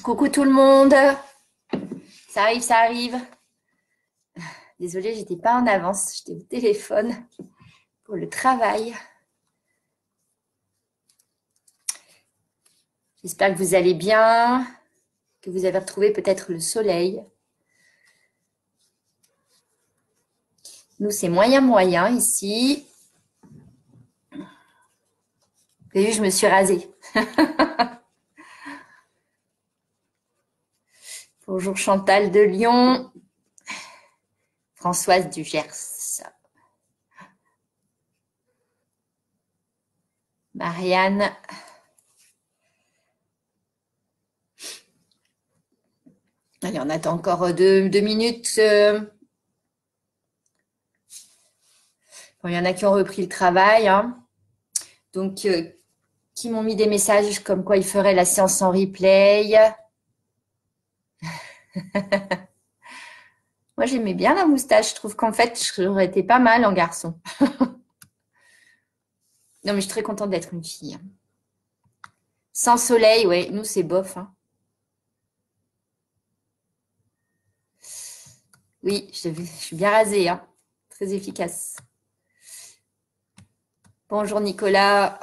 Coucou tout le monde. Ça arrive, ça arrive. Désolée, j'étais pas en avance. J'étais au téléphone pour le travail. J'espère que vous allez bien, que vous avez retrouvé peut-être le soleil. Nous, c'est moyen ici. Vous avez vu, je me suis rasée. Bonjour Chantal de Lyon. Françoise du Gers. Marianne. Allez, on attend encore deux minutes. Bon, il y en a qui ont repris le travail. Hein. Donc, qui m'ont mis des messages comme quoi ils feraient la séance en replay. Moi, j'aimais bien la moustache. Je trouve qu'en fait, j'aurais été pas mal en garçon. Non, mais je suis très contente d'être une fille. Sans soleil, ouais, nous, c'est bof. Hein. Oui, je suis bien rasée. Hein. Très efficace. Bonjour Nicolas.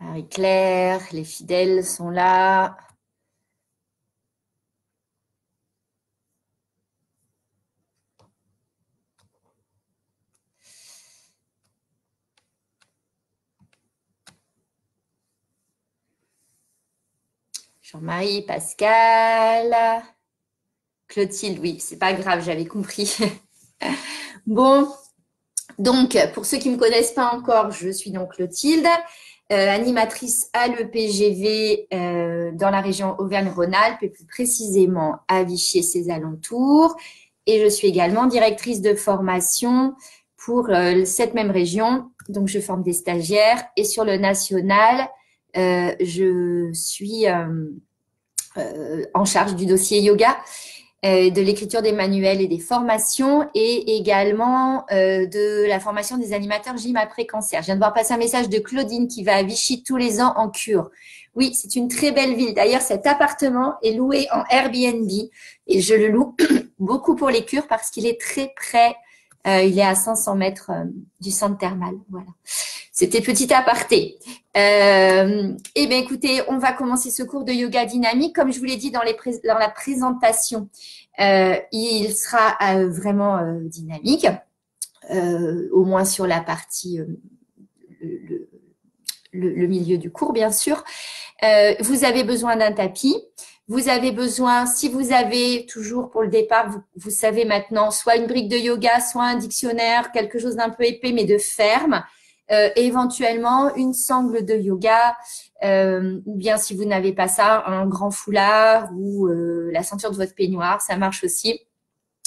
Marie-Claire, les fidèles sont là. Jean-Marie, Pascal, Clotilde, oui, c'est pas grave, j'avais compris. Bon, donc, pour ceux qui ne me connaissent pas encore, je suis donc Clotilde, animatrice à l'EPGV dans la région Auvergne-Rhône-Alpes et plus précisément à Vichy et ses alentours. Et je suis également directrice de formation pour cette même région. Donc, je forme des stagiaires et sur le national, je suis en charge du dossier yoga, de l'écriture des manuels et des formations et également de la formation des animateurs gym après cancer. Je viens de voir passer un message de Claudine qui va à Vichy tous les ans en cure. Oui, c'est une très belle ville. D'ailleurs, cet appartement est loué en Airbnb et je le loue beaucoup pour les cures parce qu'il est très près. Il est à 500 mètres du centre thermal. Voilà. C'était petit aparté. Eh bien, écoutez, on va commencer ce cours de yoga dynamique. Comme je vous l'ai dit dans la présentation, il sera vraiment dynamique, au moins sur la partie, le milieu du cours, bien sûr. Vous avez besoin d'un tapis. Vous avez besoin, si vous avez toujours pour le départ, vous savez maintenant, soit une brique de yoga, soit un dictionnaire, quelque chose d'un peu épais mais de ferme. Éventuellement une sangle de yoga ou bien si vous n'avez pas ça, un grand foulard ou la ceinture de votre peignoir, ça marche aussi.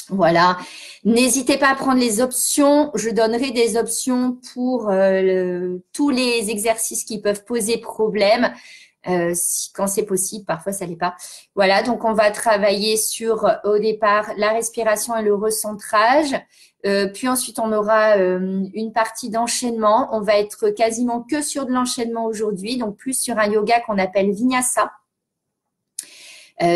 Voilà. N'hésitez pas à prendre les options. Je donnerai des options pour tous les exercices qui peuvent poser problème. Quand c'est possible, parfois ça l'est pas. Voilà, donc on va travailler sur au départ la respiration et le recentrage. Puis ensuite, on aura une partie d'enchaînement. On va être quasiment que sur de l'enchaînement aujourd'hui, donc plus sur un yoga qu'on appelle Vinyasa,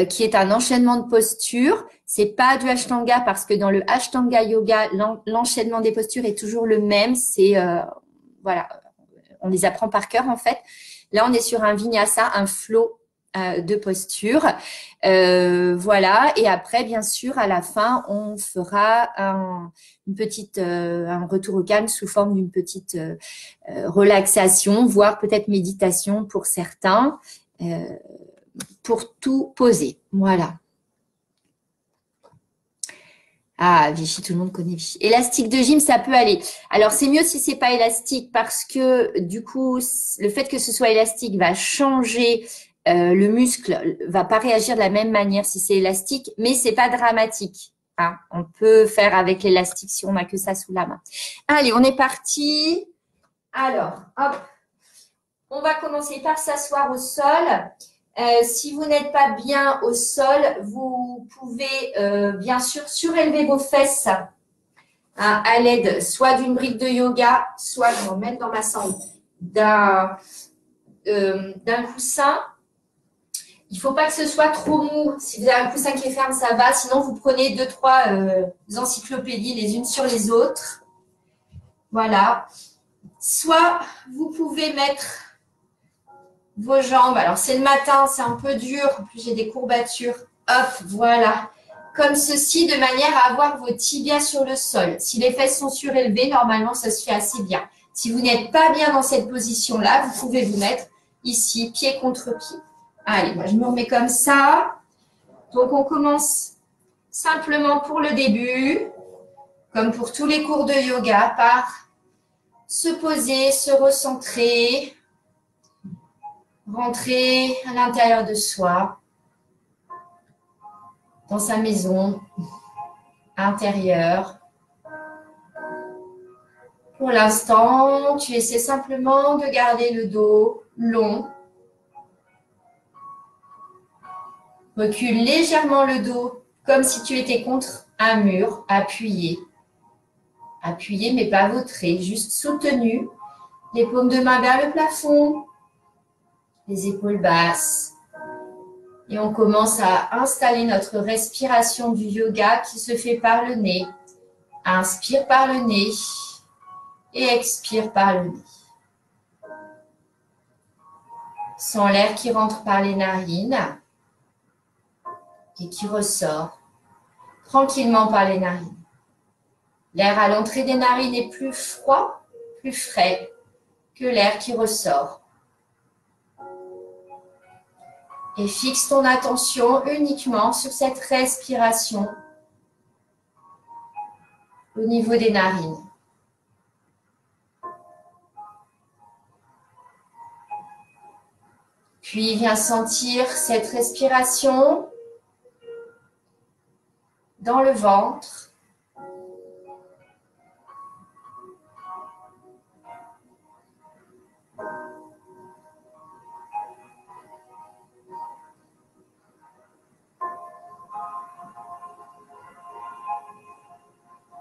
qui est un enchaînement de postures. C'est pas du Ashtanga parce que dans le Ashtanga Yoga, l'enchaînement des postures est toujours le même. C'est voilà, on les apprend par cœur en fait. Là, on est sur un Vinyasa, un flow de posture. Voilà. Et après, bien sûr, à la fin, on fera un retour au calme sous forme d'une petite relaxation, voire peut-être méditation pour certains, pour tout poser. Voilà. Ah, Vichy, tout le monde connaît Vichy. Élastique de gym, ça peut aller. Alors, c'est mieux si c'est pas élastique parce que, du coup, le fait que ce soit élastique va changer le muscle, va pas réagir de la même manière si c'est élastique, mais c'est pas dramatique. Hein. On peut faire avec l'élastique si on n'a que ça sous la main. Allez, on est parti. Alors, hop. On va commencer par s'asseoir au sol. Si vous n'êtes pas bien au sol, vous pouvez bien sûr surélever vos fesses hein, à l'aide soit d'une brique de yoga, soit je vais en mettre dans ma sangle, d'un coussin. Il ne faut pas que ce soit trop mou. Si vous avez un coussin qui est ferme, ça va. Sinon, vous prenez 2-3 encyclopédies les unes sur les autres. Voilà. Soit vous pouvez mettre vos jambes. Alors, c'est le matin, c'est un peu dur. En plus, j'ai des courbatures. Hop, voilà. Comme ceci, de manière à avoir vos tibias sur le sol. Si les fesses sont surélevées, normalement, ça se fait assez bien. Si vous n'êtes pas bien dans cette position-là, vous pouvez vous mettre ici, pied contre pied. Allez, moi, je me remets comme ça. Donc, on commence simplement pour le début, comme pour tous les cours de yoga, par se poser, se recentrer, rentrer à l'intérieur de soi, dans sa maison intérieure. Pour l'instant, tu essaies simplement de garder le dos long. Recule légèrement le dos, comme si tu étais contre un mur, appuyé. Appuyé, mais pas vautré, juste soutenu. Les paumes de main vers le plafond, les épaules basses. Et on commence à installer notre respiration du yoga qui se fait par le nez. Inspire par le nez et expire par le nez. Sens l'air qui rentre par les narines et qui ressort tranquillement par les narines. L'air à l'entrée des narines est plus froid, plus frais que l'air qui ressort. Et fixe ton attention uniquement sur cette respiration au niveau des narines. Puis viens sentir cette respiration dans le ventre.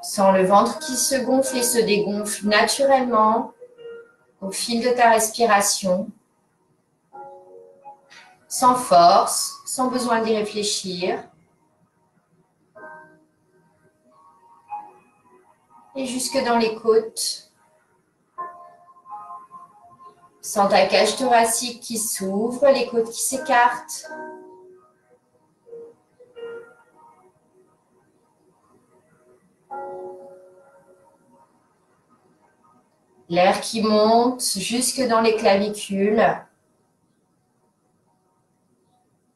Sens le ventre qui se gonfle et se dégonfle naturellement au fil de ta respiration, sans force, sans besoin d'y réfléchir. Et jusque dans les côtes. Sens ta cage thoracique qui s'ouvre, les côtes qui s'écartent. L'air qui monte jusque dans les clavicules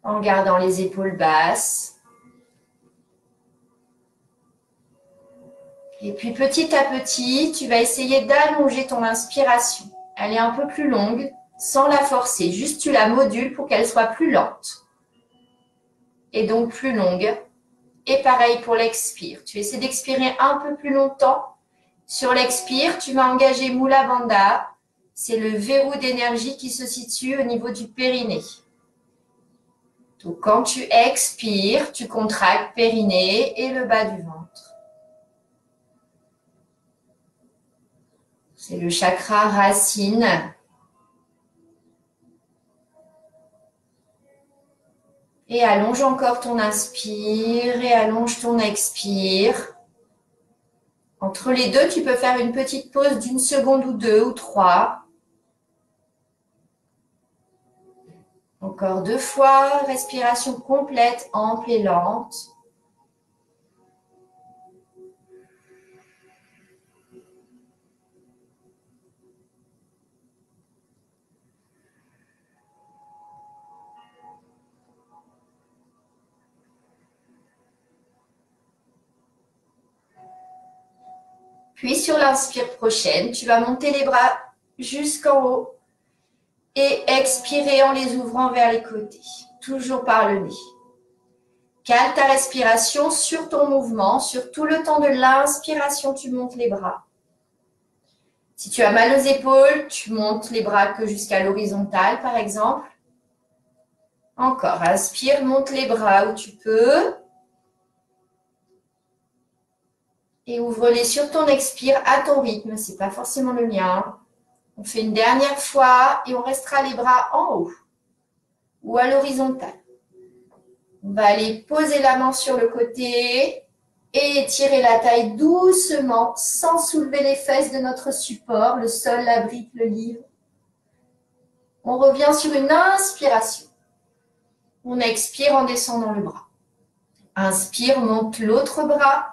en gardant les épaules basses. Et puis petit à petit, tu vas essayer d'allonger ton inspiration. Elle est un peu plus longue sans la forcer. Juste tu la modules pour qu'elle soit plus lente. Et donc plus longue. Et pareil pour l'expire. Tu essaies d'expirer un peu plus longtemps. Sur l'expire, tu vas engager Mula Bandha. C'est le verrou d'énergie qui se situe au niveau du périnée. Donc, quand tu expires, tu contractes périnée et le bas du ventre. C'est le chakra racine. Et allonge encore ton inspire et allonge ton expire. Entre les deux, tu peux faire une petite pause d'une seconde ou deux ou trois. Encore 2 fois, respiration complète, ample et lente. Puis sur l'inspire prochaine, tu vas monter les bras jusqu'en haut et expirer en les ouvrant vers les côtés, toujours par le nez. Cale ta respiration sur ton mouvement, sur tout le temps de l'inspiration, tu montes les bras. Si tu as mal aux épaules, tu montes les bras que jusqu'à l'horizontale, par exemple. Encore, inspire, monte les bras où tu peux. Et ouvre-les sur ton expire à ton rythme, ce n'est pas forcément le mien. On fait une dernière fois et on restera les bras en haut ou à l'horizontale. On va aller poser la main sur le côté et étirer la taille doucement sans soulever les fesses de notre support, le sol, la brique, le livre. On revient sur une inspiration. On expire en descendant le bras. Inspire, monte l'autre bras.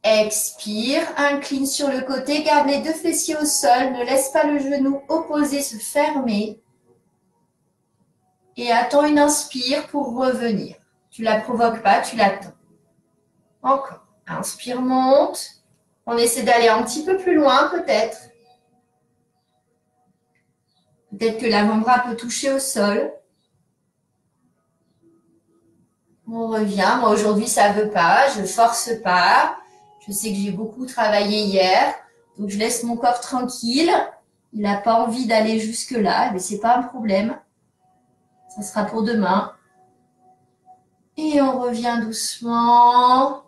Expire, incline sur le côté, garde les deux fessiers au sol, ne laisse pas le genou opposé se fermer. Et attends une inspire pour revenir. Tu ne la provoques pas, tu l'attends. Encore. Inspire, monte. On essaie d'aller un petit peu plus loin peut-être. Peut-être que l'avant-bras peut toucher au sol. On revient. Moi aujourd'hui ça ne veut pas, je ne force pas. Je sais que j'ai beaucoup travaillé hier, donc je laisse mon corps tranquille. Il n'a pas envie d'aller jusque-là, mais ce n'est pas un problème. Ça sera pour demain. Et on revient doucement.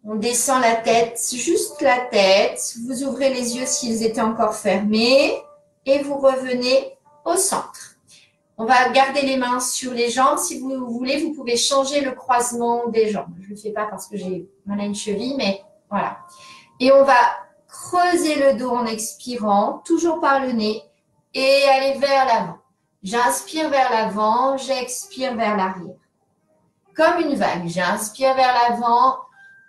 On descend la tête, juste la tête. Vous ouvrez les yeux s'ils étaient encore fermés. Et vous revenez au centre. On va garder les mains sur les jambes. Si vous voulez, vous pouvez changer le croisement des jambes. Je ne le fais pas parce que j'ai mal à une cheville, mais voilà. Et on va creuser le dos en expirant, toujours par le nez, et aller vers l'avant. J'inspire vers l'avant, j'expire vers l'arrière. Comme une vague, j'inspire vers l'avant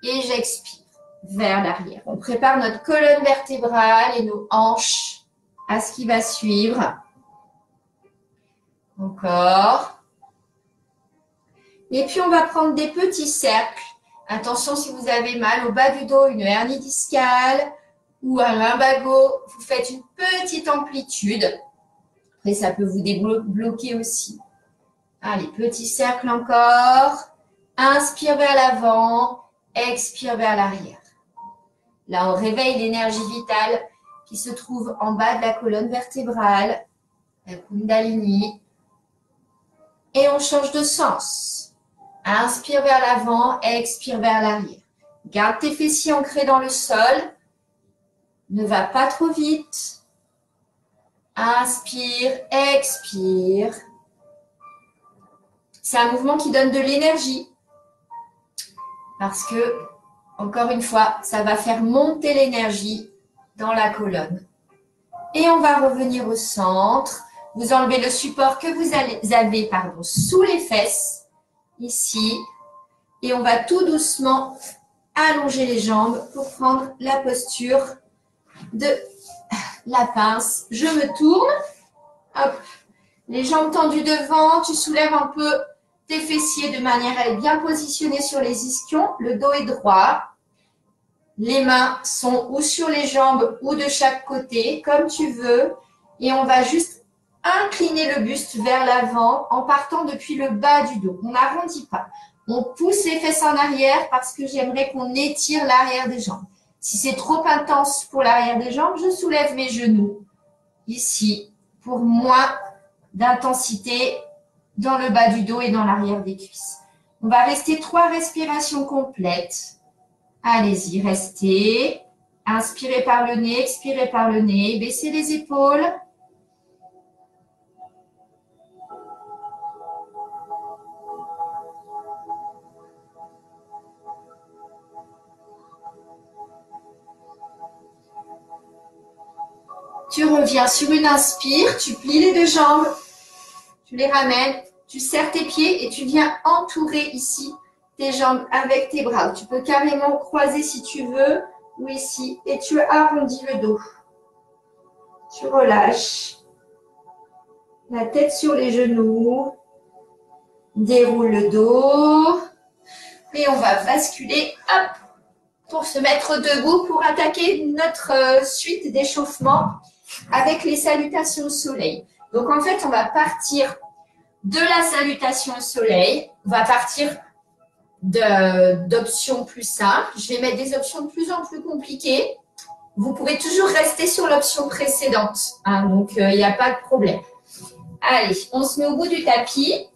et j'expire vers l'arrière. On prépare notre colonne vertébrale et nos hanches à ce qui va suivre. Encore. Et puis, on va prendre des petits cercles. Attention, si vous avez mal au bas du dos, une hernie discale ou un lumbago, vous faites une petite amplitude. Après, ça peut vous débloquer aussi. Allez, petit cercle encore. Inspire vers l'avant, expire vers l'arrière. Là, on réveille l'énergie vitale qui se trouve en bas de la colonne vertébrale, la Kundalini. Et on change de sens. Inspire vers l'avant, expire vers l'arrière. Garde tes fessiers ancrés dans le sol. Ne va pas trop vite. Inspire, expire. C'est un mouvement qui donne de l'énergie. Parce que, encore une fois, ça va faire monter l'énergie dans la colonne. Et on va revenir au centre. Vous enlevez le support que vous avez sous les fesses, ici. Et on va tout doucement allonger les jambes pour prendre la posture de la pince. Je me tourne. Hop. Les jambes tendues devant. Tu soulèves un peu tes fessiers de manière à être bien positionnés sur les ischions. Le dos est droit. Les mains sont ou sur les jambes ou de chaque côté, comme tu veux. Et on va juste incliner le buste vers l'avant en partant depuis le bas du dos. On n'arrondit pas. On pousse les fesses en arrière parce que j'aimerais qu'on étire l'arrière des jambes. Si c'est trop intense pour l'arrière des jambes, je soulève mes genoux ici pour moins d'intensité dans le bas du dos et dans l'arrière des cuisses. On va rester 3 respirations complètes. Allez-y, restez. Inspirez par le nez, expirez par le nez. Baissez les épaules. Tu reviens sur une inspire, tu plies les deux jambes, tu les ramènes, tu serres tes pieds et tu viens entourer ici tes jambes avec tes bras. Tu peux carrément croiser si tu veux ou ici et tu arrondis le dos. Tu relâches la tête sur les genoux, déroule le dos et on va basculer hop, pour se mettre debout pour attaquer notre suite d'échauffement avec les salutations au soleil. Donc en fait, on va partir de la salutation au soleil. On va partir d'options plus simples. Je vais mettre des options de plus en plus compliquées. Vous pouvez toujours rester sur l'option précédente. Hein, donc, il n'y a pas de problème. Allez, on se met au bout du tapis.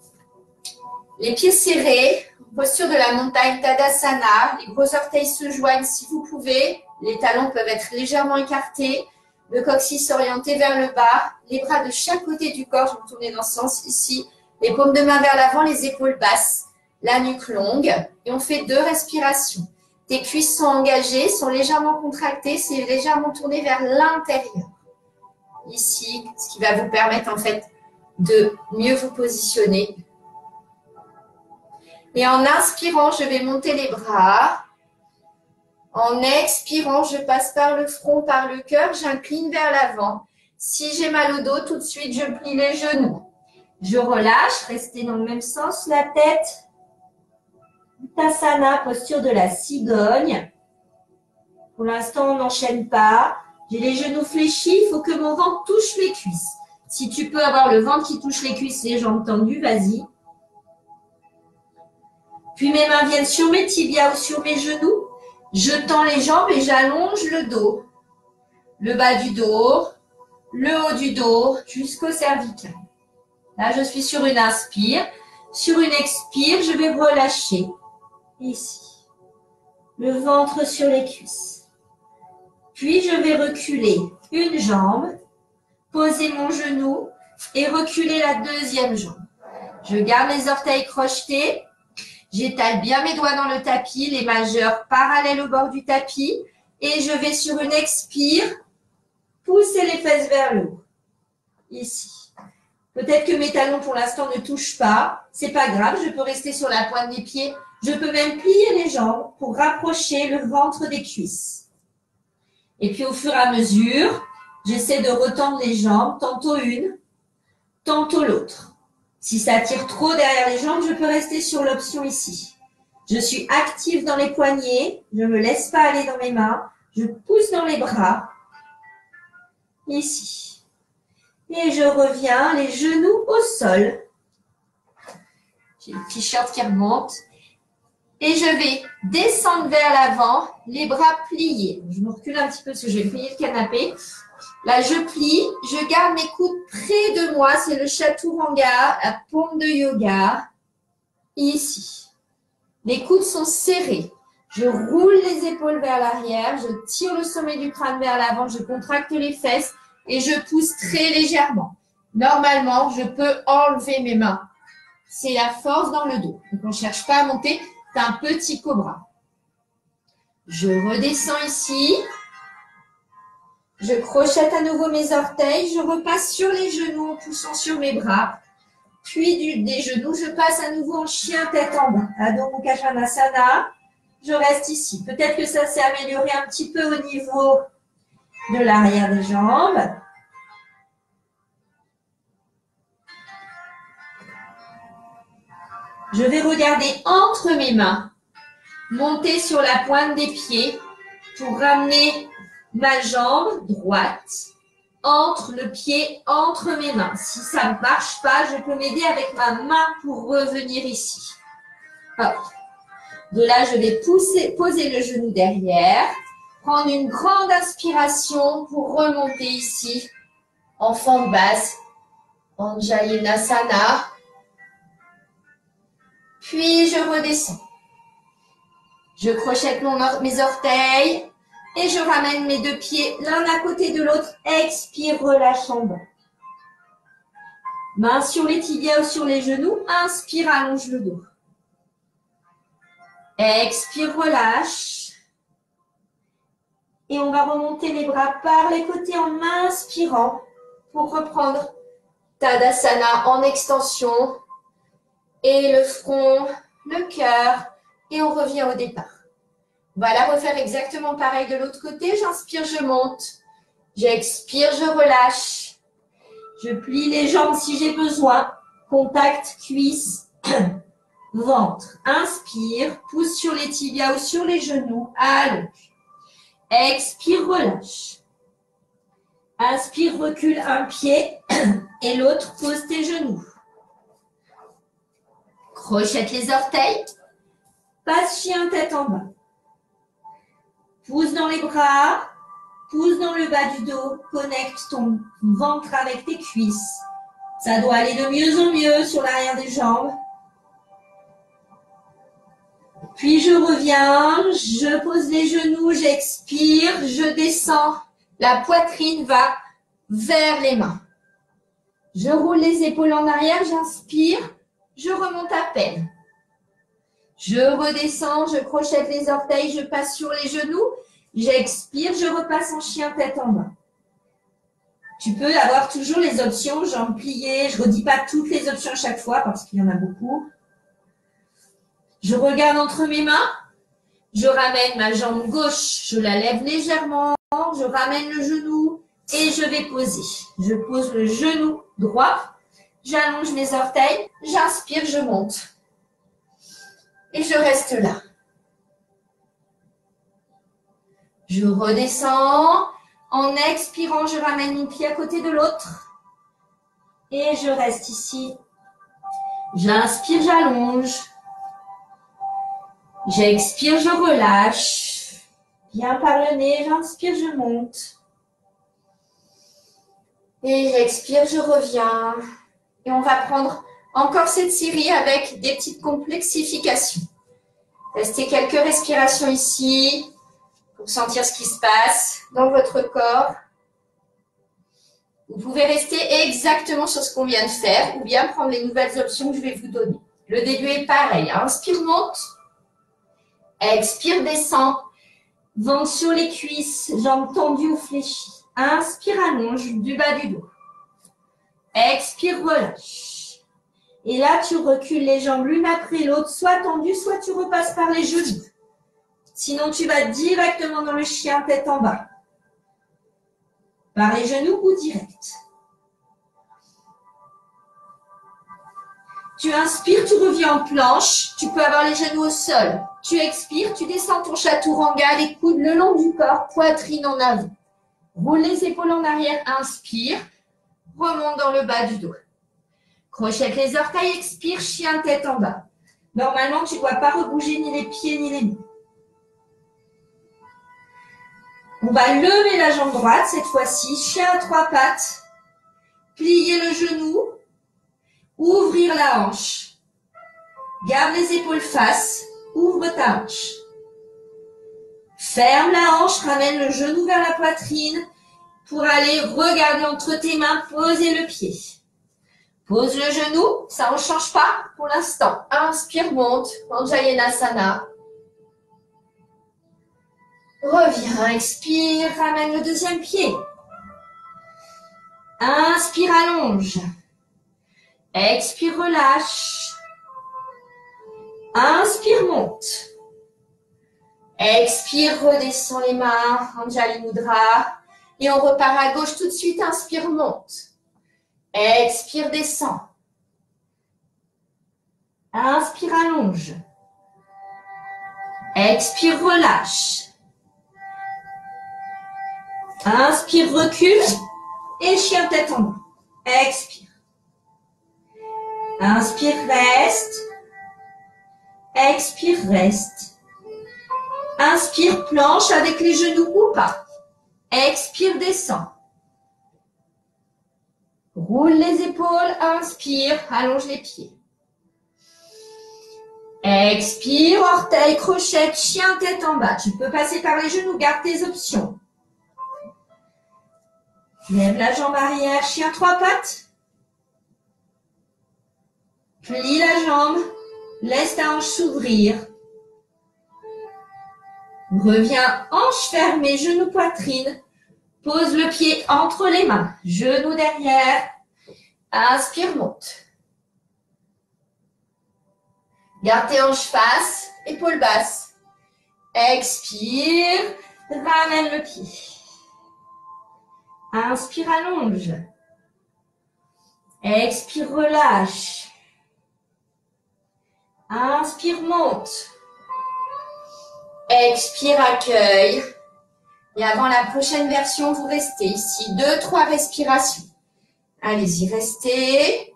Les pieds serrés. Posture de la montagne Tadasana. Les gros orteils se joignent si vous pouvez. Les talons peuvent être légèrement écartés. Le coccyx orienté vers le bas. Les bras de chaque côté du corps. Je vais me tourner dans ce sens ici. Les paumes de main vers l'avant, les épaules basses. La nuque longue. Et on fait 2 respirations. Tes cuisses sont engagées, sont légèrement contractées. C'est légèrement tourné vers l'intérieur. Ici, ce qui va vous permettre en fait de mieux vous positionner. Et en inspirant, je vais monter les bras. En expirant, je passe par le front, par le cœur, j'incline vers l'avant. Si j'ai mal au dos, tout de suite, je plie les genoux. Je relâche, restez dans le même sens, la tête. Uttanasana, posture de la cigogne. Pour l'instant, on n'enchaîne pas. J'ai les genoux fléchis, il faut que mon ventre touche les cuisses. Si tu peux avoir le ventre qui touche les cuisses, les jambes tendues, vas-y. Puis mes mains viennent sur mes tibias ou sur mes genoux. Je tends les jambes et j'allonge le dos. Le bas du dos, le haut du dos, jusqu'au cervical. Là, je suis sur une inspire. Sur une expire, je vais relâcher. Ici. Le ventre sur les cuisses. Puis, je vais reculer une jambe, poser mon genou et reculer la deuxième jambe. Je garde mes orteils crochetés. J'étale bien mes doigts dans le tapis, les majeurs parallèles au bord du tapis. Et je vais sur une expire, pousser les fesses vers le haut. Ici. Peut-être que mes talons pour l'instant ne touchent pas. C'est pas grave, je peux rester sur la pointe des pieds. Je peux même plier les jambes pour rapprocher le ventre des cuisses. Et puis au fur et à mesure, j'essaie de retendre les jambes, tantôt une, tantôt l'autre. Si ça tire trop derrière les jambes, je peux rester sur l'option ici. Je suis active dans les poignets, je ne me laisse pas aller dans mes mains, je pousse dans les bras, ici. Et je reviens, les genoux au sol. J'ai le t-shirt qui remonte. Et je vais descendre vers l'avant, les bras pliés. Je me recule un petit peu parce que je vais plier le canapé. Là, je plie, je garde mes coudes près de moi. C'est le chaturanga, la paume de yoga. Ici. Les coudes sont serrés. Je roule les épaules vers l'arrière. Je tire le sommet du crâne vers l'avant. Je contracte les fesses et je pousse très légèrement. Normalement, je peux enlever mes mains. C'est la force dans le dos. Donc, on ne cherche pas à monter. C'est un petit cobra. Je redescends ici. Je crochette à nouveau mes orteils. Je repasse sur les genoux en poussant sur mes bras. Puis des genoux, je passe à nouveau en chien tête en bas. Adho Mukha Svanasana. Je reste ici. Peut-être que ça s'est amélioré un petit peu au niveau de l'arrière des jambes. Je vais regarder entre mes mains, monter sur la pointe des pieds pour ramener ma jambe droite entre le pied, entre mes mains. Si ça ne marche pas, je peux m'aider avec ma main pour revenir ici. Hop. De là, je vais poser le genou derrière, prendre une grande inspiration pour remonter ici en forme basse, Anjalinasana. Puis, je redescends. Je crochette mes orteils et je ramène mes deux pieds l'un à côté de l'autre. Expire, relâche en bas. Main sur les tibias ou sur les genoux. Inspire, allonge le dos. Expire, relâche. Et on va remonter les bras par les côtés en inspirant pour reprendre Tadasana en extension. Et le front, le cœur, et on revient au départ. On va la refaire exactement pareil de l'autre côté. J'inspire, je monte. J'expire, je relâche. Je plie les jambes si j'ai besoin. Contact, cuisse, ventre. Inspire, pousse sur les tibias ou sur les genoux. Allonge. Expire, relâche. Inspire, recule un pied et l'autre, pose tes genoux. Crochette les orteils. Passe chien tête en bas. Pousse dans les bras. Pousse dans le bas du dos. Connecte ton ventre avec tes cuisses. Ça doit aller de mieux en mieux sur l'arrière des jambes. Puis je reviens. Je pose les genoux. J'expire. Je descends La poitrine va vers les mains. Je roule les épaules en arrière, j'inspire, je remonte à peine. Je redescends, je crochette les orteils, je passe sur les genoux, j'expire, je repasse en chien tête en bas. Tu peux avoir toujours les options, jambes pliées, je ne redis pas toutes les options à chaque fois parce qu'il y en a beaucoup. Je regarde entre mes mains, je ramène ma jambe gauche, je la lève légèrement, je ramène le genou et je vais poser. Je pose le genou droit, j'allonge les orteils, j'inspire, je monte. Et je reste là. Je redescends. En expirant, je ramène mon pied à côté de l'autre. Et je reste ici. J'inspire, j'allonge. J'expire, je relâche. Bien par le nez, j'inspire, je monte. Et j'expire, je reviens. Et on va prendre encore cette série avec des petites complexifications. Restez quelques respirations ici pour sentir ce qui se passe dans votre corps. Vous pouvez rester exactement sur ce qu'on vient de faire ou bien prendre les nouvelles options que je vais vous donner. Le début est pareil. Inspire, monte. Expire, descend. Ventre sur les cuisses, jambes tendues ou fléchies. Inspire, allonge du bas du dos. Expire, relâche. Et là, tu recules les jambes l'une après l'autre, soit tendues, soit tu repasses par les genoux. Sinon, tu vas directement dans le chien tête en bas. Par les genoux ou direct. Tu inspires, tu reviens en planche. Tu peux avoir les genoux au sol. Tu expires, tu descends ton chaturanga, les coudes le long du corps, poitrine en avant. Roule les épaules en arrière, inspire. Remonte dans le bas du dos. Crochette les orteils, expire, chien tête en bas. Normalement, tu ne dois pas rebouger ni les pieds ni les mains. On va lever la jambe droite cette fois-ci, chien à trois pattes. Plier le genou, ouvrir la hanche. Garde les épaules face, ouvre ta hanche. Ferme la hanche, ramène le genou vers la poitrine pour aller regarder entre tes mains, poser le pied. Pose le genou, ça ne change pas pour l'instant. Inspire, monte, Anjayanasana. Reviens, expire, ramène le deuxième pied. Inspire, allonge. Expire, relâche. Inspire, monte. Expire, redescends les mains, Anjali Mudra. Et on repart à gauche tout de suite, inspire, monte. Expire, descend. Inspire, allonge. Expire, relâche. Inspire, recule. Et chien tête en bas. Expire. Inspire, reste. Expire, reste. Inspire, planche avec les genoux ou pas. Expire, descend. Roule les épaules, inspire, allonge les pieds. Expire, orteil, crochette, chien tête en bas. Tu peux passer par les genoux, garde tes options. Lève la jambe arrière, chien trois pattes. Plie la jambe, laisse ta hanche s'ouvrir. Reviens, hanche fermée, genou poitrine. Pose le pied entre les mains, genou derrière. Inspire, monte. Garde tes hanches face, épaules basses. Expire, ramène le pied. Inspire, allonge. Expire, relâche. Inspire, monte. Expire, accueille. Et avant la prochaine version, vous restez ici. 2-3 respirations. Allez-y, restez.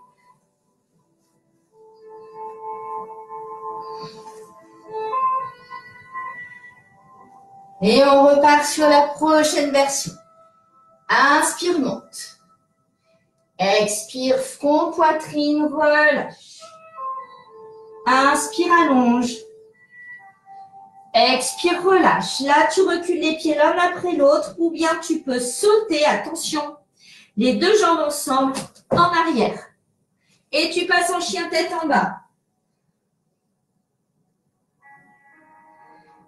Et on repart sur la prochaine version. Inspire, monte. Expire, front, poitrine, relâche. Inspire, allonge. Expire, relâche. Là, tu recules les pieds l'un après l'autre ou bien tu peux sauter, attention, les deux jambes ensemble en arrière. Et tu passes en chien tête en bas.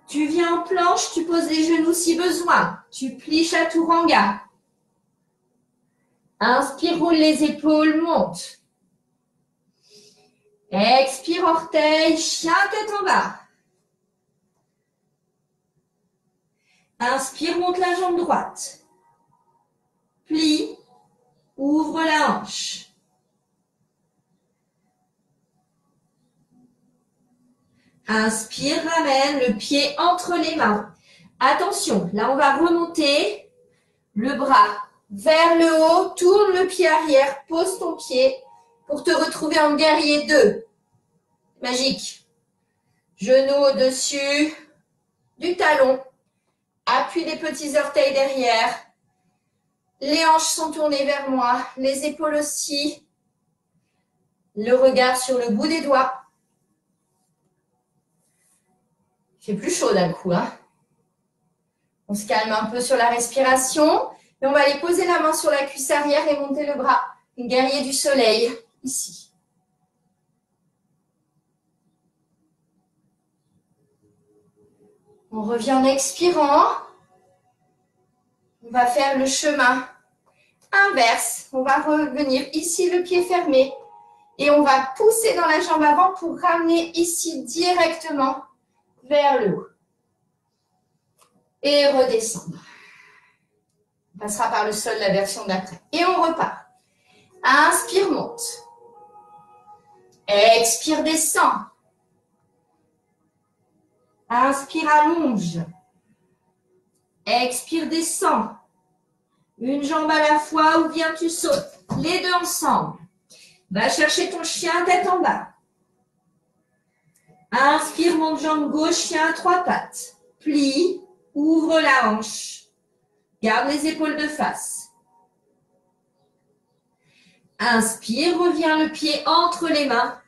Tu viens en planche, tu poses les genoux si besoin. Tu plies chaturanga. Inspire, roule les épaules, monte. Expire, orteil, chien tête en bas. Inspire, monte la jambe droite. Plie, ouvre la hanche. Inspire, ramène le pied entre les mains. Attention, là on va remonter le bras vers le haut, tourne le pied arrière, pose ton pied pour te retrouver en guerrier 2. Magique. Genou au-dessus du talon. Appuie les petits orteils derrière. Les hanches sont tournées vers moi, les épaules aussi. Le regard sur le bout des doigts. Il fait plus chaud d'un coup, hein. On se calme un peu sur la respiration. Et on va aller poser la main sur la cuisse arrière et monter le bras. Guerrier du soleil, ici. On revient en expirant. On va faire le chemin inverse. On va revenir ici, le pied fermé. Et on va pousser dans la jambe avant pour ramener ici directement vers le haut. Et redescendre. On passera par le sol la version d'après. Et on repart. Inspire, monte. Expire, descend. Inspire, allonge. Expire, descend. Une jambe à la fois ou bien tu sautes. Les deux ensemble. Va chercher ton chien tête en bas. Inspire, monte jambe gauche, chien à trois pattes. Plie, ouvre la hanche. Garde les épaules de face. Inspire, reviens le pied entre les mains.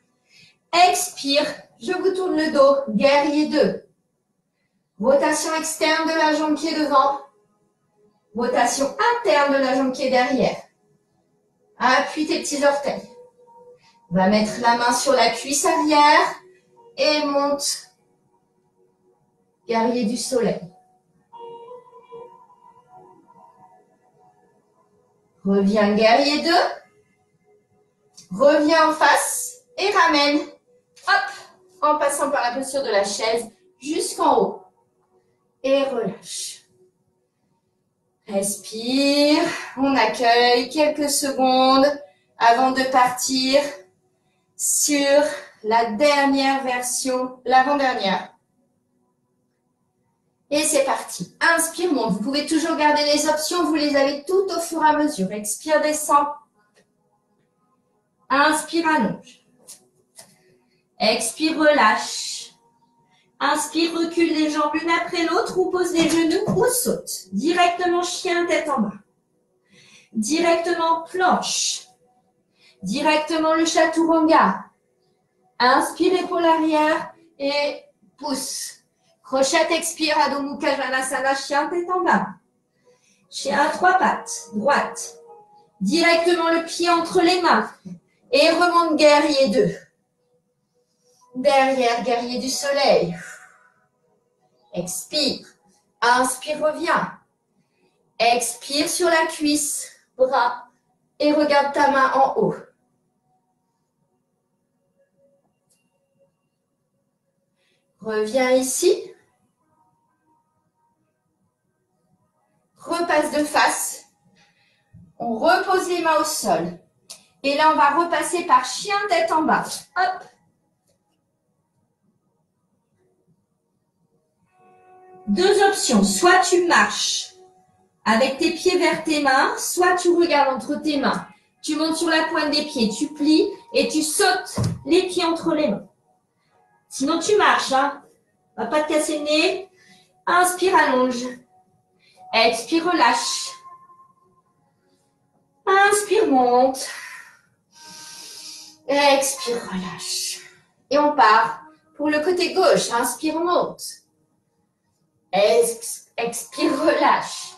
Expire, je vous tourne le dos, guerrier 2. Rotation externe de la jambe qui est devant. Rotation interne de la jambe qui est derrière. Appuie tes petits orteils. On va mettre la main sur la cuisse arrière et monte. Guerrier du soleil. Reviens guerrier 2. Reviens en face et ramène. Hop, en passant par la posture de la chaise jusqu'en haut. Et relâche. Respire. On accueille quelques secondes avant de partir sur la dernière version, l'avant-dernière. Et c'est parti. Inspire, monte. Vous pouvez toujours garder les options, vous les avez toutes au fur et à mesure. Expire, descend. Inspire, allonge. Expire, relâche. Inspire, recule les jambes l'une après l'autre ou pose les genoux ou saute. Directement chien, tête en bas. Directement planche. Directement le chaturanga. Inspire, épaule arrière et pousse. Crochette, expire, Adho Mukha Svanasana, chien, tête en bas. Chien à trois pattes, droite. Directement le pied entre les mains. Et remonte guerrier 2. Derrière, guerrier du soleil. Expire. Inspire, reviens. Expire sur la cuisse, bras. Et regarde ta main en haut. Reviens ici. Repasse de face. On repose les mains au sol. Et là, on va repasser par chien tête en bas. Hop. Deux options. Soit tu marches avec tes pieds vers tes mains, soit tu regardes entre tes mains. Tu montes sur la pointe des pieds, tu plies et tu sautes les pieds entre les mains. Sinon, tu marches. Hein. On va pas te casser le nez. Inspire, allonge. Expire, relâche. Inspire, monte. Expire, relâche. Et on part pour le côté gauche. Inspire, monte. Expire, relâche.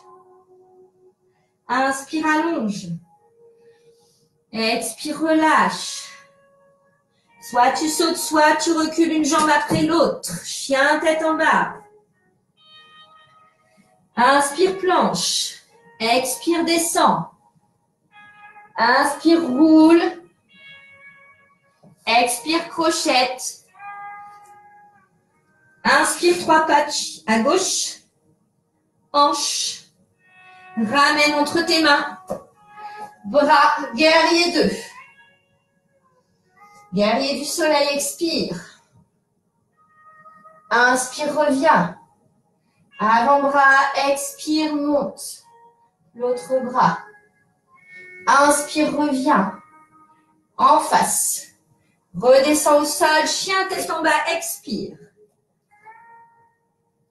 Inspire, allonge. Expire, relâche. Soit tu sautes, soit tu recules une jambe après l'autre. Chien, tête en bas. Inspire, planche. Expire, descend. Inspire, roule. Expire, crochette. Inspire, 3 pattes à gauche. Hanche. Ramène entre tes mains. Bras, guerrier 2. Guerrier du soleil, expire. Inspire, reviens. Avant-bras, expire, monte. L'autre bras. Inspire, reviens. En face. Redescends au sol, chien, tête en bas, expire.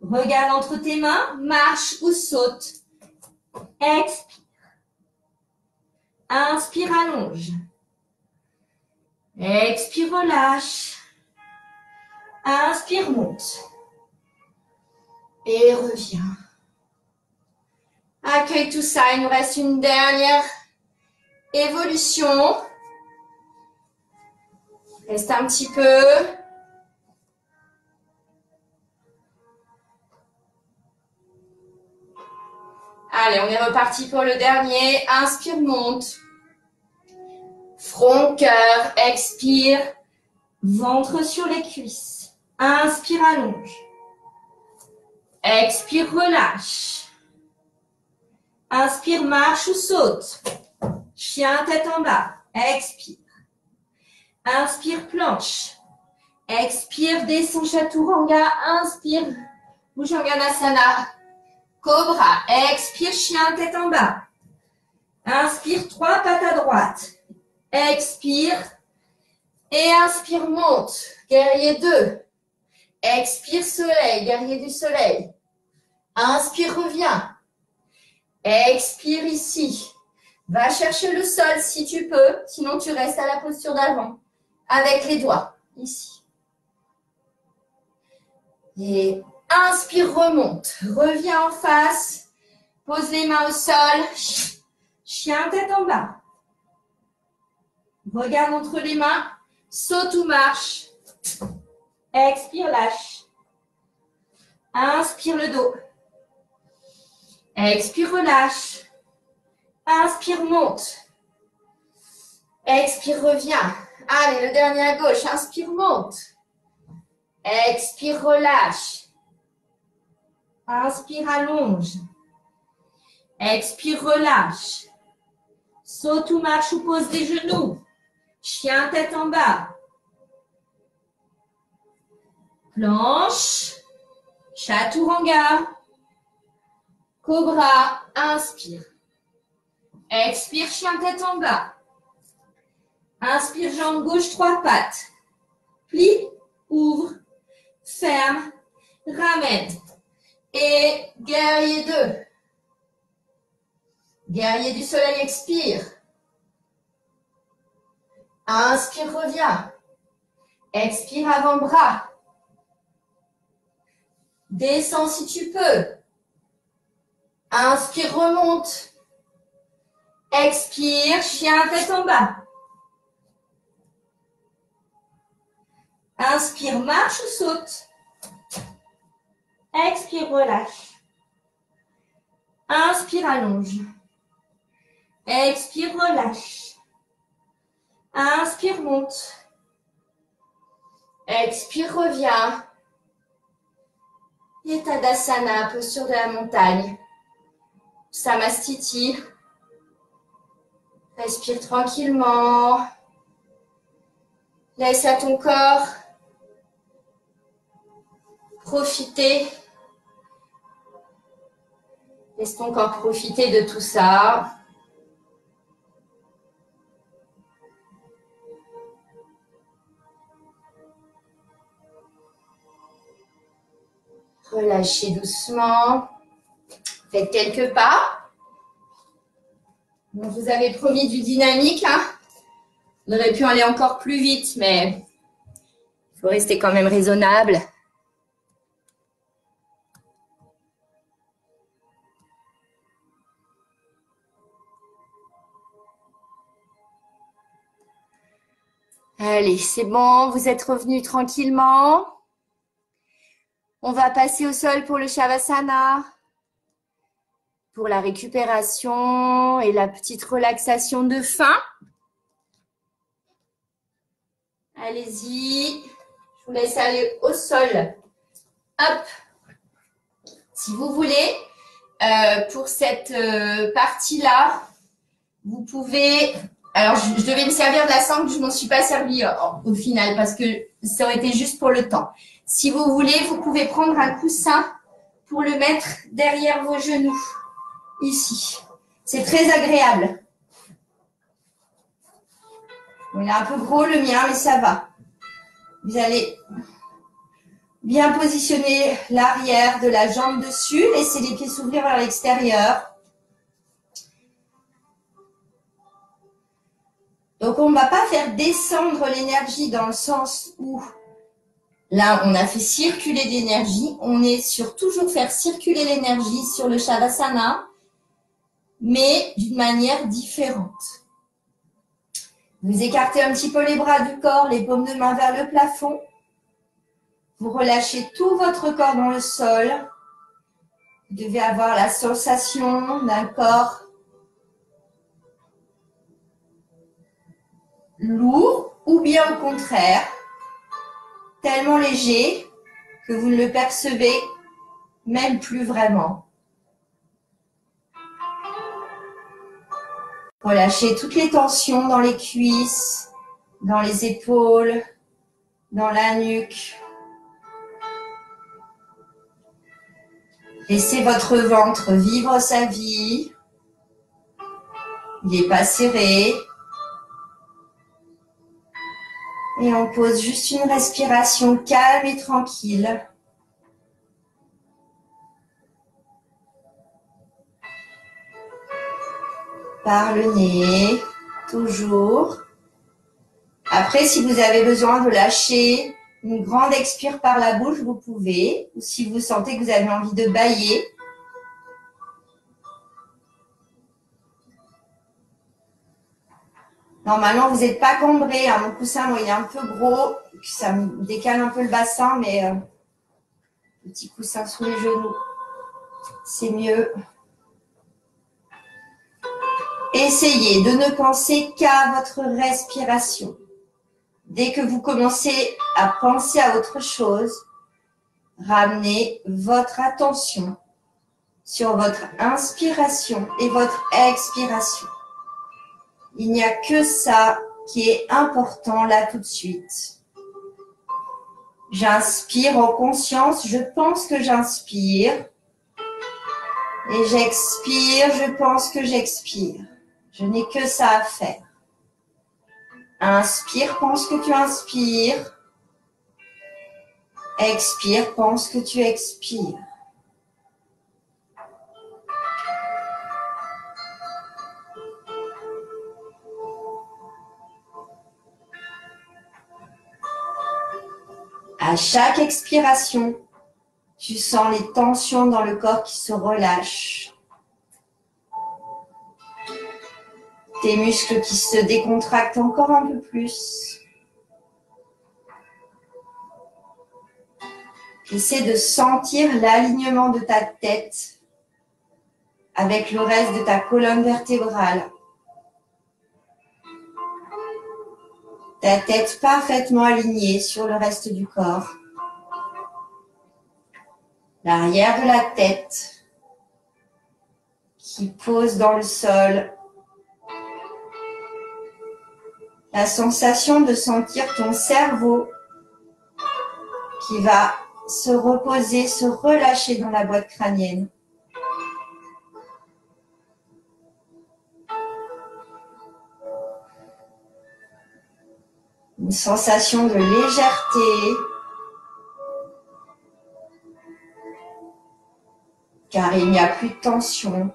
Regarde entre tes mains, marche ou saute. Expire. Inspire, allonge. Expire, relâche. Inspire, monte. Et reviens. Accueille tout ça. Il nous reste une dernière évolution. Reste un petit peu. Allez, on est reparti pour le dernier. Inspire, monte. Front, cœur, expire. Ventre sur les cuisses. Inspire, allonge. Expire, relâche. Inspire, marche ou saute. Chien, tête en bas. Expire. Inspire, planche. Expire, descend, chaturanga. Inspire, Bhujanganasana. Cobra. Expire, chien, tête en bas. Inspire, 3 pattes à droite. Expire. Et inspire, monte. Guerrier 2. Expire, soleil. Guerrier du soleil. Inspire, reviens. Expire ici. Va chercher le sol si tu peux. Sinon, tu restes à la posture d'avant. Avec les doigts. Ici. Et inspire, remonte. Reviens en face. Pose les mains au sol. Chien, tête en bas. Regarde entre les mains. Saute ou marche. Expire, lâche. Inspire le dos. Expire, relâche. Inspire, monte. Expire, reviens. Allez, le dernier à gauche. Inspire, monte. Expire, relâche. Inspire, allonge. Expire, relâche. Saute ou marche ou pose des genoux. Chien, tête en bas. Planche. Chaturanga. Cobra. Inspire. Expire, chien, tête en bas. Inspire, jambe gauche, 3 pattes. Plie, ouvre, ferme, ramène. Et guerrier 2. Guerrier du soleil, expire. Inspire, reviens. Expire, avant-bras. Descends si tu peux. Inspire, remonte. Expire, chien, tête en bas. Inspire, marche ou saute. Expire, relâche. Inspire, allonge. Expire, relâche. Inspire, monte. Expire, reviens. Et Tadasana, posture de la montagne. Samastiti. Respire tranquillement. Laisse à ton corps profiter. Laisse ton corps profiter de tout ça. Relâchez doucement. Faites quelques pas. Je vous avais promis du dynamique. On aurait pu aller encore plus vite, mais il faut rester quand même raisonnable. Allez, c'est bon, vous êtes revenus tranquillement. On va passer au sol pour le Shavasana, pour la récupération et la petite relaxation de fin. Allez-y, je vous laisse aller au sol. Hop, si vous voulez, pour cette partie-là, vous pouvez... Alors, je devais me servir de la sangle, je m'en suis pas servi au final parce que ça aurait été juste pour le temps. Si vous voulez, vous pouvez prendre un coussin pour le mettre derrière vos genoux, ici. C'est très agréable. Bon, il est un peu gros le mien, mais ça va. Vous allez bien positionner l'arrière de la jambe dessus, laissez les pieds s'ouvrir vers l'extérieur. Donc, on ne va pas faire descendre l'énergie dans le sens où là, on a fait circuler l'énergie. On est sur toujours faire circuler l'énergie sur le Shavasana, mais d'une manière différente. Vous écartez un petit peu les bras du corps, les paumes de main vers le plafond. Vous relâchez tout votre corps dans le sol. Vous devez avoir la sensation d'un corps lourd ou bien au contraire, tellement léger que vous ne le percevez même plus vraiment. Relâchez toutes les tensions dans les cuisses, dans les épaules, dans la nuque. Laissez votre ventre vivre sa vie. Il n'est pas serré. Et on pose juste une respiration calme et tranquille. Par le nez, toujours. Après, si vous avez besoin de lâcher une grande expire par la bouche, vous pouvez. Ou si vous sentez que vous avez envie de bâiller. Normalement, vous n'êtes pas cambré. Mon coussin, moi, il est un peu gros. Ça me décale un peu le bassin, mais petit coussin sous les genoux, c'est mieux. Essayez de ne penser qu'à votre respiration. Dès que vous commencez à penser à autre chose, ramenez votre attention sur votre inspiration et votre expiration. Il n'y a que ça qui est important là tout de suite. J'inspire en conscience, je pense que j'inspire. Et j'expire, je pense que j'expire. Je n'ai que ça à faire. Inspire, pense que tu inspires. Expire, pense que tu expires. À chaque expiration, tu sens les tensions dans le corps qui se relâchent. Tes muscles qui se décontractent encore un peu plus. Essaie de sentir l'alignement de ta tête avec le reste de ta colonne vertébrale. Ta tête parfaitement alignée sur le reste du corps. L'arrière de la tête qui pose dans le sol. La sensation de sentir ton cerveau qui va se reposer, se relâcher dans la boîte crânienne. Une sensation de légèreté, car il n'y a plus de tension.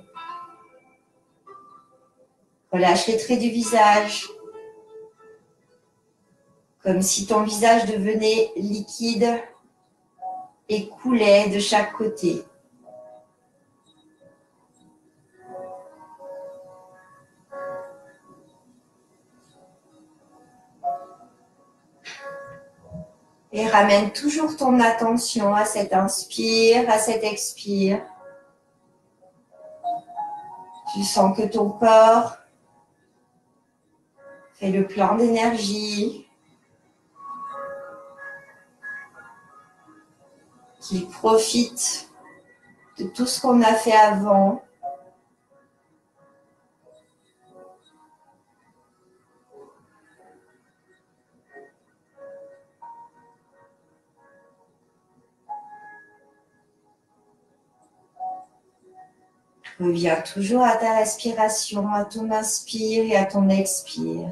Relâche les traits du visage, comme si ton visage devenait liquide et coulait de chaque côté. Et ramène toujours ton attention à cet inspire, à cet expire. Tu sens que ton corps fait le plein d'énergie, qu'il profite de tout ce qu'on a fait avant. Reviens toujours à ta respiration, à ton inspire et à ton expire.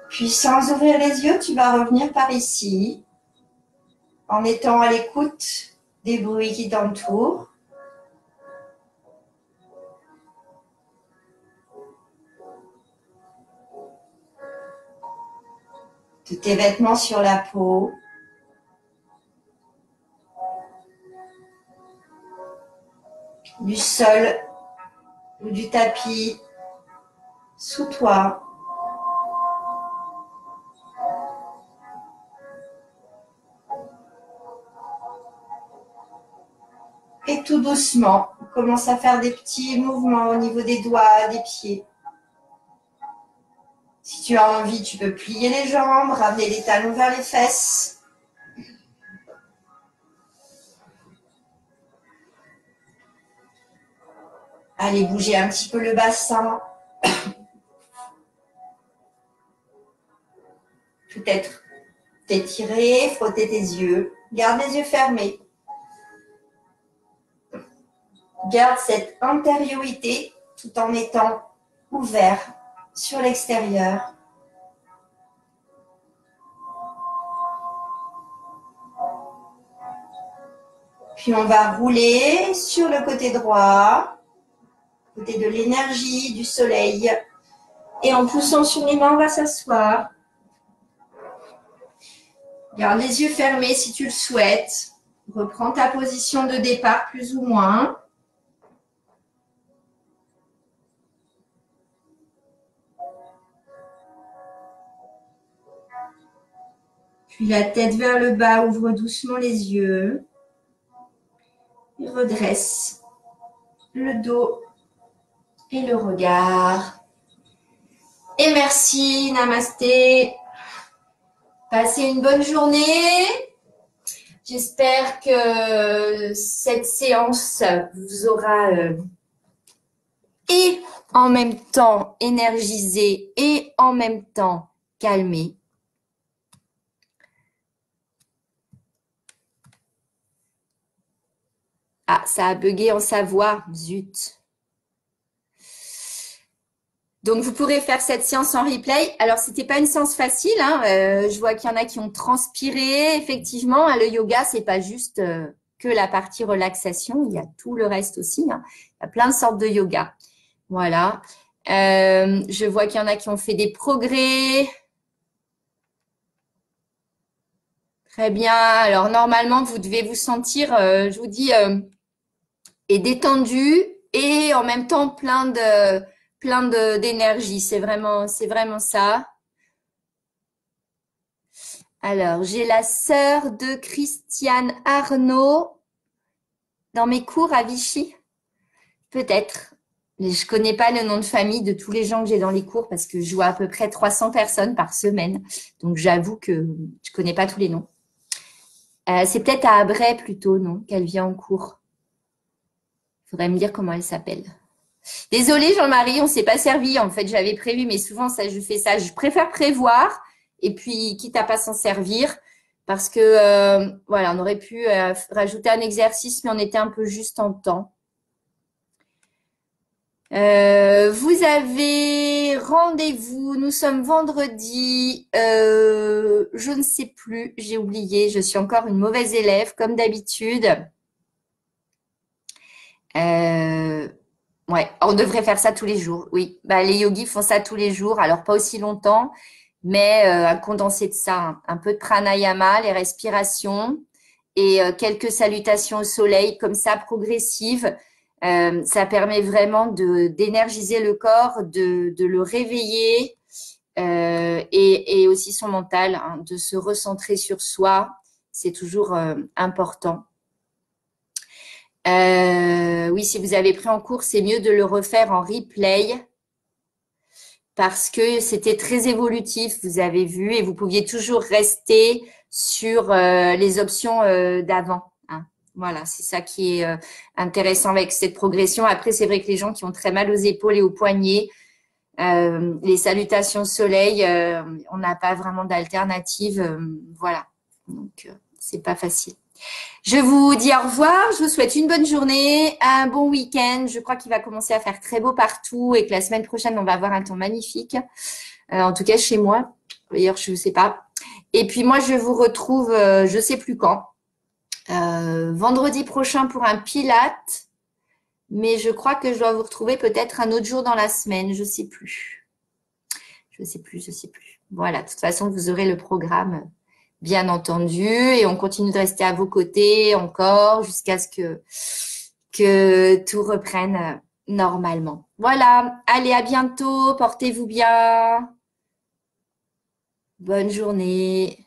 Puis sans ouvrir les yeux, tu vas revenir par ici, en étant à l'écoute des bruits qui t'entourent. De tes vêtements sur la peau. Du sol ou du tapis sous toi. Et tout doucement, commence à faire des petits mouvements au niveau des doigts, des pieds. Si tu as envie, tu peux plier les jambes, ramener les talons vers les fesses. Allez bouger un petit peu le bassin. Peut-être t'étirer, frotter tes yeux. Garde les yeux fermés. Garde cette intériorité tout en étant ouvert sur l'extérieur. Puis on va rouler sur le côté droit, côté de l'énergie, du soleil. Et en poussant sur les mains, on va s'asseoir. Garde les yeux fermés si tu le souhaites. Reprends ta position de départ plus ou moins. Puis la tête vers le bas, ouvre doucement les yeux. Et redresse le dos et le regard. Et merci, namasté. Passez une bonne journée. J'espère que cette séance vous aura et en même temps énergisé et en même temps calmé. Ah, ça a bugué en Savoie, zut. Donc, vous pourrez faire cette séance en replay. Alors, c'était pas une séance facile. Hein. Je vois qu'il y en a qui ont transpiré. Effectivement, le yoga, c'est pas juste que la partie relaxation. Il y a tout le reste aussi. Hein. Il y a plein de sortes de yoga. Voilà. Je vois qu'il y en a qui ont fait des progrès. Très bien. Alors, normalement, vous devez vous sentir, je vous dis, et détendu et en même temps plein d'énergie. C'est vraiment ça. Alors, j'ai la sœur de Christiane Arnaud dans mes cours à Vichy. Peut-être. Mais je connais pas le nom de famille de tous les gens que j'ai dans les cours parce que je vois à peu près 300 personnes par semaine. Donc, j'avoue que je connais pas tous les noms. C'est peut-être à Abray plutôt, non, qu'elle vient en cours. Il faudrait me dire comment elle s'appelle. Désolée Jean-Marie, on s'est pas servi. En fait, j'avais prévu, mais souvent ça, je fais ça. Je préfère prévoir et puis quitte à pas s'en servir parce que voilà, on aurait pu rajouter un exercice, mais on était un peu juste en temps. Vous avez rendez-vous. Nous sommes vendredi. Je ne sais plus. J'ai oublié. Je suis encore une mauvaise élève comme d'habitude. Ouais, on devrait faire ça tous les jours, oui. Bah, les yogis font ça tous les jours, alors pas aussi longtemps, mais un condensé de ça, hein. Un peu de pranayama, les respirations et quelques salutations au soleil, comme ça, progressives. Ça permet vraiment d'énergiser le corps, de le réveiller et aussi son mental, hein, de se recentrer sur soi. C'est toujours important. Oui, si vous avez pris en cours, c'est mieux de le refaire en replay parce que c'était très évolutif, vous avez vu, et vous pouviez toujours rester sur les options d'avant, hein. Voilà, c'est ça qui est intéressant avec cette progression. Après, c'est vrai que les gens qui ont très mal aux épaules et aux poignets, les salutations soleil, on n'a pas vraiment d'alternative. Voilà, donc c'est pas facile. Je vous dis au revoir, je vous souhaite une bonne journée, un bon week-end. Je crois qu'il va commencer à faire très beau partout et que la semaine prochaine, on va avoir un temps magnifique. En tout cas, chez moi. D'ailleurs, je ne sais pas. Et puis moi, je vous retrouve, je ne sais plus quand, vendredi prochain pour un Pilate. Mais je crois que je dois vous retrouver peut-être un autre jour dans la semaine. Je ne sais plus. Je ne sais plus, je ne sais plus. Voilà, de toute façon, vous aurez le programme bien entendu, et on continue de rester à vos côtés encore jusqu'à ce que tout reprenne normalement. Voilà, allez, à bientôt, portez-vous bien. Bonne journée.